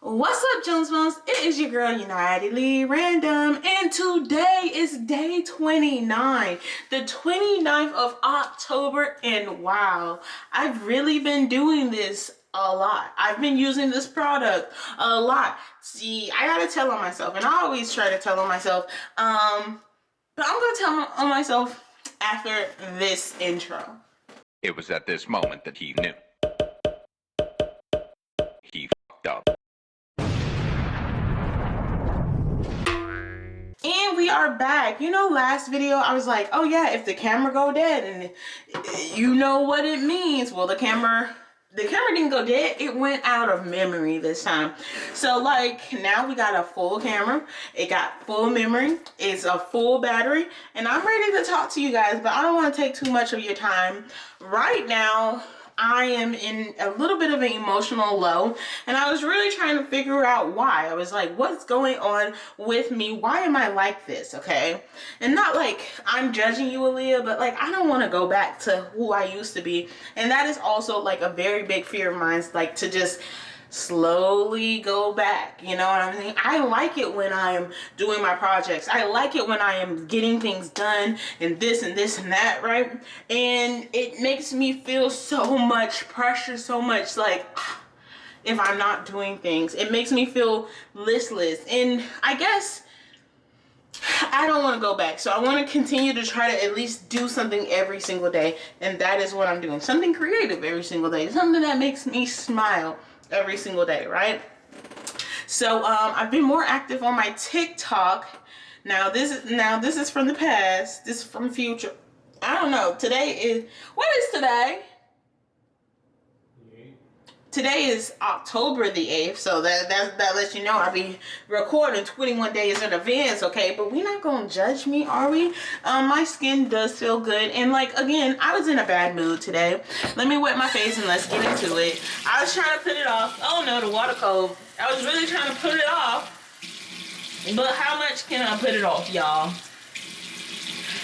What's up, Jones Bones? It is your girl United Lee Random, and today is day 29, the 29th of October, and wow, I've really been doing this a lot. I've been using this product a lot. See, I gotta tell on myself, and I always try to tell on myself, but I'm gonna tell on myself after this intro. It was at this moment that he knew. He fucked up. And we are back. You know, last video I was like, oh yeah, if the camera go dead, and you know what it means. Well, the camera didn't go dead. It went out of memory this time. So like now we got a full camera. It got full memory. It's a full battery, and I'm ready to talk to you guys, but I don't want to take too much of your time. Right now, I am in a little bit of an emotional low, and I was really trying to figure out why. I was like, what's going on with me? Why am I like this? Okay. And not like I'm judging you, Alia, but like I don't want to go back to who I used to be. And that is also like a very big fear of mine, like to just slowly go back. You know what I mean? I like it when I am doing my projects. I like it when I am getting things done and this and this and that, right? And it makes me feel so much pressure, so much like if I'm not doing things, it makes me feel listless. And I guess I don't want to go back. So I want to continue to try to at least do something every single day. And that is what I'm doing. Something creative every single day. Something that makes me smile every single day, right? So I've been more active on my TikTok. Now this is from the past. This is from the future. I don't know. What is today? Today is October the 8th, so that lets you know I'll be recording 21 days in advance, okay? But we're not gonna judge me, are we? My skin does feel good, and like, again, I was in a bad mood today. Let me wet my face and let's get into it. I was trying to put it off. Oh no, the water cold. I was really trying to put it off, but how much can I put it off, y'all?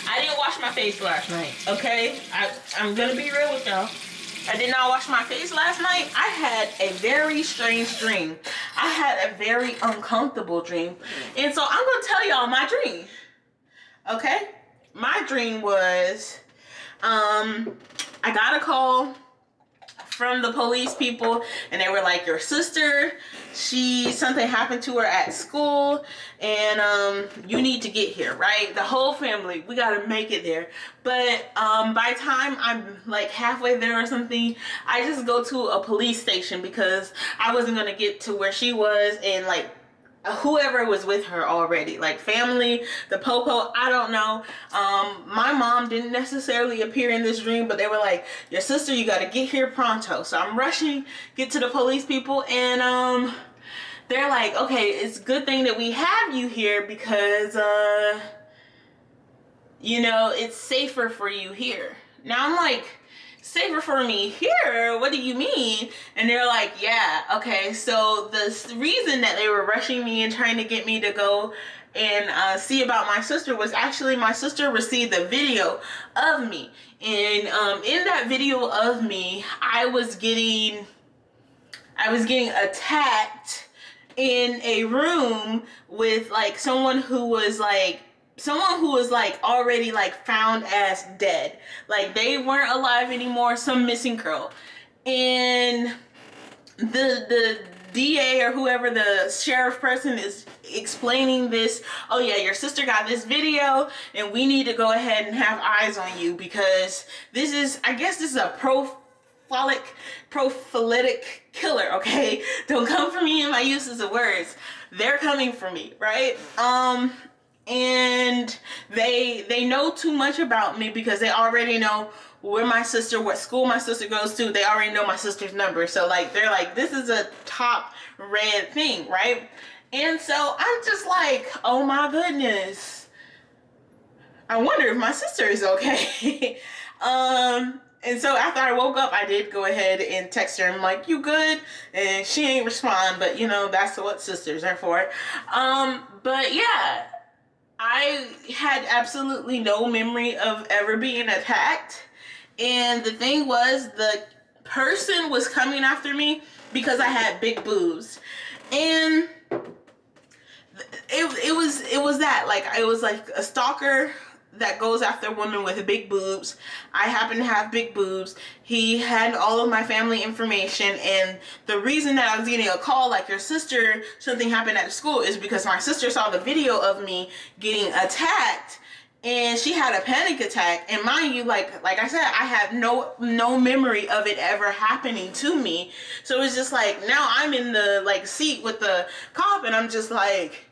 I didn't wash my face last night, okay? I'm gonna be real with y'all. I did not wash my face last night. I had a very strange dream. I had a very uncomfortable dream. And so I'm going to tell y'all my dream. Okay? My dream was, I got a call from the police people, and they were like, your sister, something happened to her at school, and you need to get here, right? The whole family, we gotta make it there. But by the time I'm like halfway there or something, I just go to a police station because I wasn't gonna get to where she was, and like whoever was with her already, like family, the popo, I don't know. My mom didn't necessarily appear in this dream, but they were like, your sister, you got to get here pronto. So I'm rushing, get to the police people, and they're like, okay, it's a good thing that we have you here because you know, it's safer for you here. Now I'm like, safer for me here? What do you mean? And they're like, yeah, okay. So the reason that they were rushing me and trying to get me to go and see about my sister was actually my sister received a video of me. And in that video of me, I was getting attacked in a room with like someone who was like already like found as dead. Like they weren't alive anymore, some missing girl. And the DA or whoever, the sheriff person, is explaining this. Oh yeah, your sister got this video and we need to go ahead and have eyes on you because this is, I guess this is a prophylatic killer, okay? Don't come for me in my uses of words. They're coming for me, right? And they know too much about me because they already know where my sister, what school my sister goes to. They already know my sister's number. So like, they're like, this is a top red thing, right? And so I'm just like, oh my goodness, I wonder if my sister is okay. And so after I woke up, I did go ahead and text her. I'm like, you good? And she ain't respond, but you know, that's what sisters are for. But yeah, I had absolutely no memory of ever being attacked. And the thing was, the person was coming after me because I had big boobs. And like it was like a stalker that goes after women with big boobs. I happen to have big boobs. He had all of my family information, and the reason that I was getting a call like your sister, something happened at the school, is because my sister saw the video of me getting attacked, and she had a panic attack. And mind you, like I said, I have no memory of it ever happening to me. So it's just like, now I'm in the like seat with the cop, and I'm just like,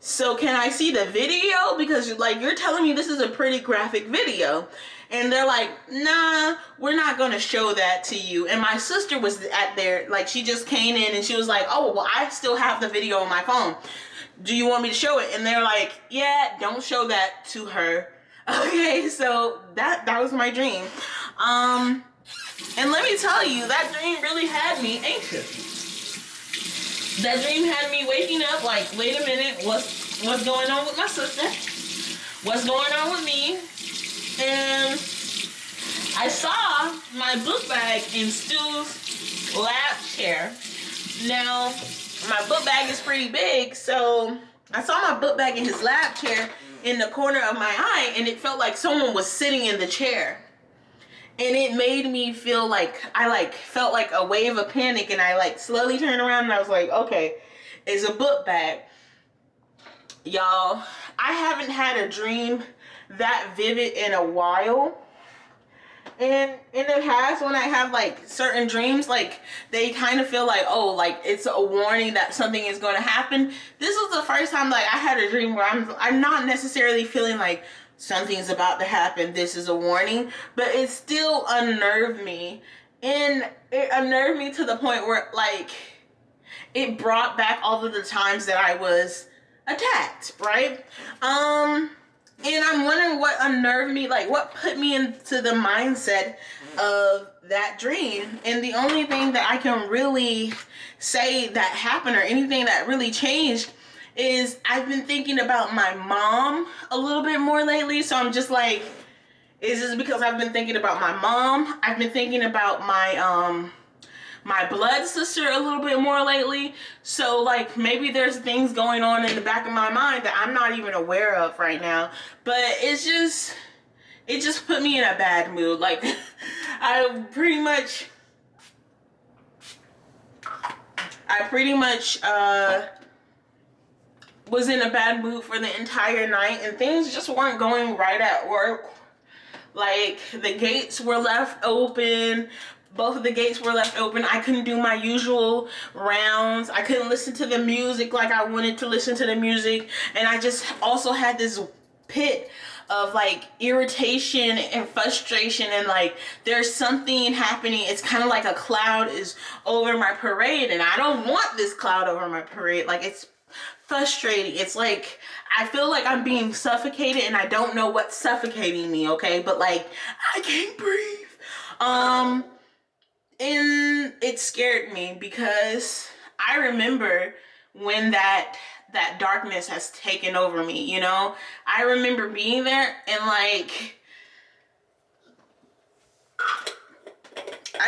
so can I see the video? Because like, you're telling me this is a pretty graphic video. And they're like, nah, we're not going to show that to you. And my sister was at there, like she just came in and she was like, oh, well, I still have the video on my phone. Do you want me to show it? And they're like, yeah, don't show that to her. Okay, so that was my dream. And let me tell you, that dream really had me anxious. That dream had me waking up like, wait a minute, what's going on with my sister? What's going on with me? And I saw my book bag in Stu's lab chair. Now, my book bag is pretty big, so I saw my book bag in his lab chair in the corner of my eye, and it felt like someone was sitting in the chair. And it made me feel like, I felt like a wave of panic, and I slowly turned around and I was like, okay, it's a book bag. Y'all, I haven't had a dream that vivid in a while. And in the past, when I have certain dreams, they kind of feel like, oh, it's a warning that something is going to happen. This was the first time I had a dream where I'm not necessarily feeling like something's about to happen, this is a warning, but it still unnerved me. And it unnerved me to the point where it brought back all of the times that I was attacked, right? And I'm wondering what unnerved me, what put me into the mindset of that dream. And the only thing that I can really say that happened, or anything that really changed, is I've been thinking about my mom a little bit more lately. So I'm just like, is this because I've been thinking about my mom? I've been thinking about my my blood sister a little bit more lately. So maybe there's things going on in the back of my mind that I'm not even aware of right now. But it just put me in a bad mood. I pretty much was in a bad mood for the entire night, and things just weren't going right at work. The gates were left open. Both of the gates were left open. I couldn't do my usual rounds. I couldn't listen to the music like I wanted to listen to the music. And I just also had this pit of irritation and frustration, and there's something happening. It's kind of like a cloud is over my parade, and I don't want this cloud over my parade. It's frustrating. It's I feel like I'm being suffocated, and I don't know what's suffocating me, okay? But I can't breathe. And it scared me, because I remember when that darkness has taken over me, you know? I remember being there, and I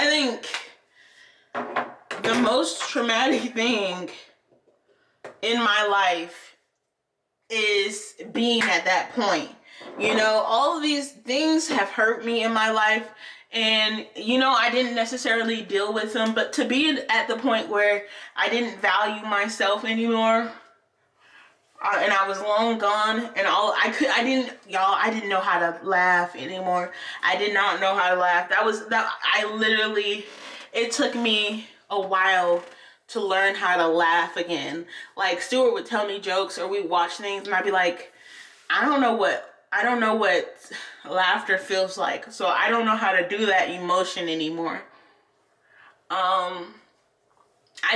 think the most traumatic thing in my life is being at that point. You know, all of these things have hurt me in my life, and I didn't necessarily deal with them, but to be at the point where I didn't value myself anymore, and I was long gone, and I didn't know how to laugh anymore. I did not know how to laugh. It took me a while to learn how to laugh again. Stuart would tell me jokes, or we'd watch things, and I'd be like, I don't know what laughter feels like, so I don't know how to do that emotion anymore.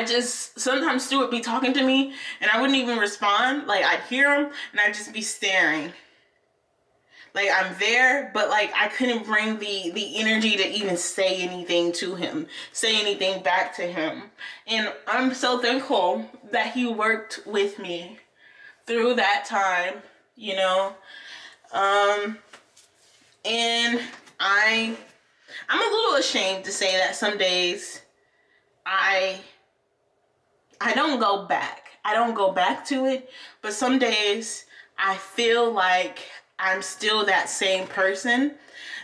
Sometimes Stuart would be talking to me, and I wouldn't even respond. I'd hear him, and I'd just be staring. I'm there, but I couldn't bring the energy to even say anything to him, say anything back to him. And I'm so thankful that he worked with me through that time, and I'm a little ashamed to say that some days I don't go back. I don't go back to it, but some days I feel like I'm still that same person.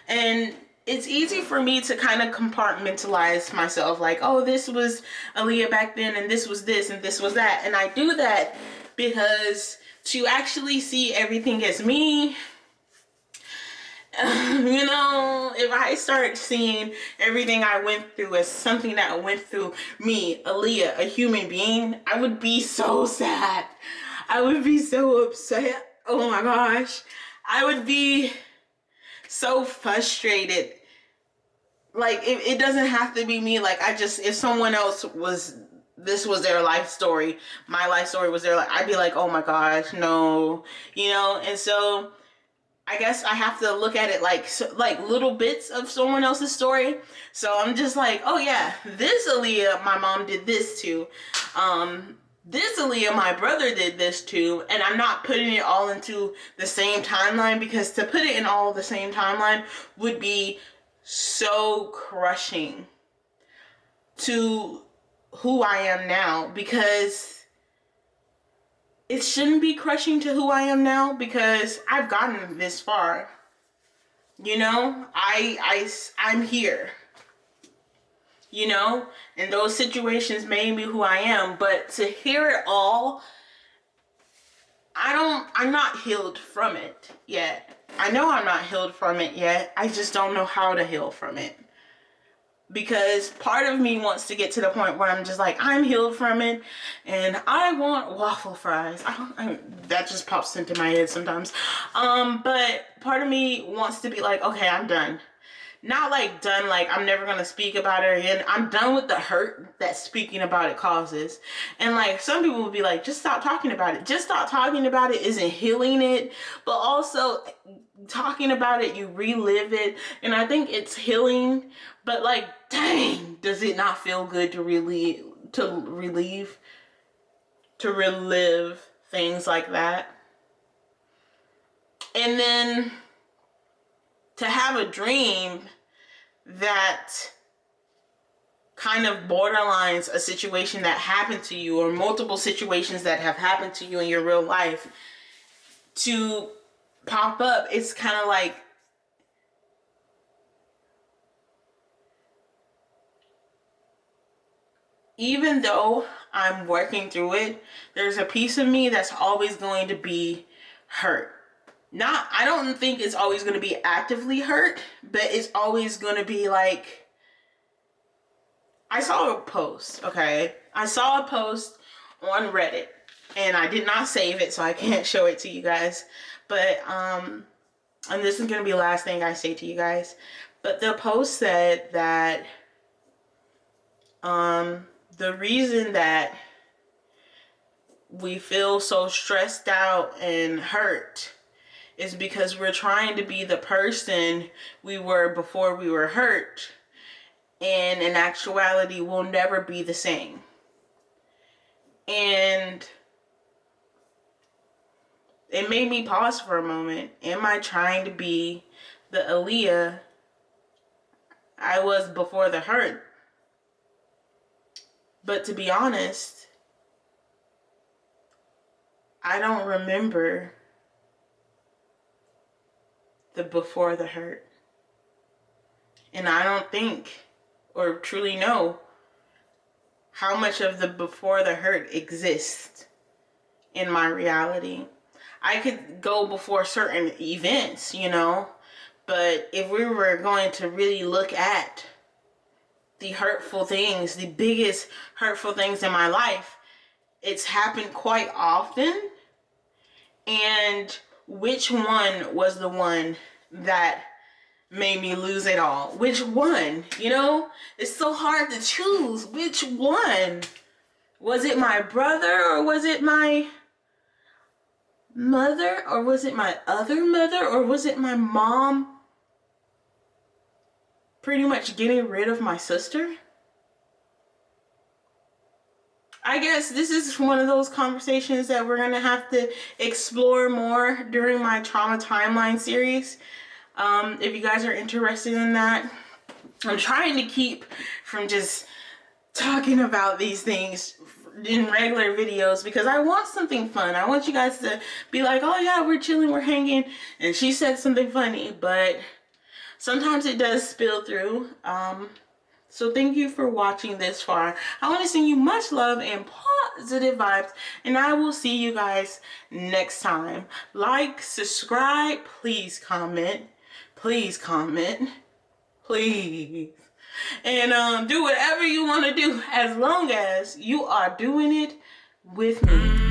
And it's easy for me to kind of compartmentalize myself, like, oh, this was Alia back then, and this was this, and this was that. And I do that because to actually see everything as me, you know, if I start seeing everything I went through as something that went through me, Alia, a human being, I would be so sad. I would be so upset. Oh my gosh. I would be so frustrated. Like, it doesn't have to be me. Like, if someone else this was their life story, my life story was their life, I'd be like, oh my gosh, no, you know? And so I guess I have to look at it like little bits of someone else's story. So I'm just like, oh yeah, this Alia, my mom did this too. This Alia, my brother did this too. And I'm not putting it all into the same timeline, because to put it in all the same timeline would be so crushing to who I am now, because it shouldn't be crushing to who I am now, because I've gotten this far. You know, I'm here. You know, and those situations made me who I am, but to hear it all, I'm not healed from it yet. I know I'm not healed from it yet. I just don't know how to heal from it. Because part of me wants to get to the point where I'm just like, I'm healed from it, and I want waffle fries. That just pops into my head sometimes. But part of me wants to be like, okay, I'm done. Not like done, like I'm never gonna speak about it again. I'm done with the hurt that speaking about it causes. And like some people will be like, just stop talking about it. Just stop talking about it isn't healing it, but also talking about it, you relive it, and I think it's healing. But like, dang, does it not feel good to relive things like that? And then to have a dream that kind of borderlines a situation that happened to you, or multiple situations that have happened to you in your real life, to pop up, it's kind of like, even though I'm working through it, there's a piece of me that's always going to be hurt. I don't think it's always going to be actively hurt, but it's always going to be like, I saw a post, okay? I saw a post on Reddit, and I did not save it, so I can't show it to you guys. But, and this is going to be the last thing I say to you guys. But the post said that, the reason that we feel so stressed out and hurt is because we're trying to be the person we were before we were hurt. And in actuality, we'll never be the same. And it made me pause for a moment. Am I trying to be the Alia I was before the hurt? But to be honest, I don't remember the before the hurt. And I don't think or truly know how much of the before the hurt exists in my reality. I could go before certain events, you know, but if we were going to really look at the hurtful things, the biggest hurtful things in my life, it's happened quite often. And which one was the one that made me lose it all? Which one? You know, it's so hard to choose. Which one? Was it my brother, or was it my mother, or was it my other mother, or was it my mom pretty much getting rid of my sister? I guess this is one of those conversations that we're gonna have to explore more during my trauma timeline series. If you guys are interested in that. I'm trying to keep from just talking about these things in regular videos because I want something fun. I want you guys to be like, oh yeah, we're chilling, we're hanging, and she said something funny, but sometimes it does spill through. So thank you for watching this far. I want to send you much love and positive vibes, and I will see you guys next time. Like, subscribe, please comment, please, and do whatever you want to do as long as you are doing it with me.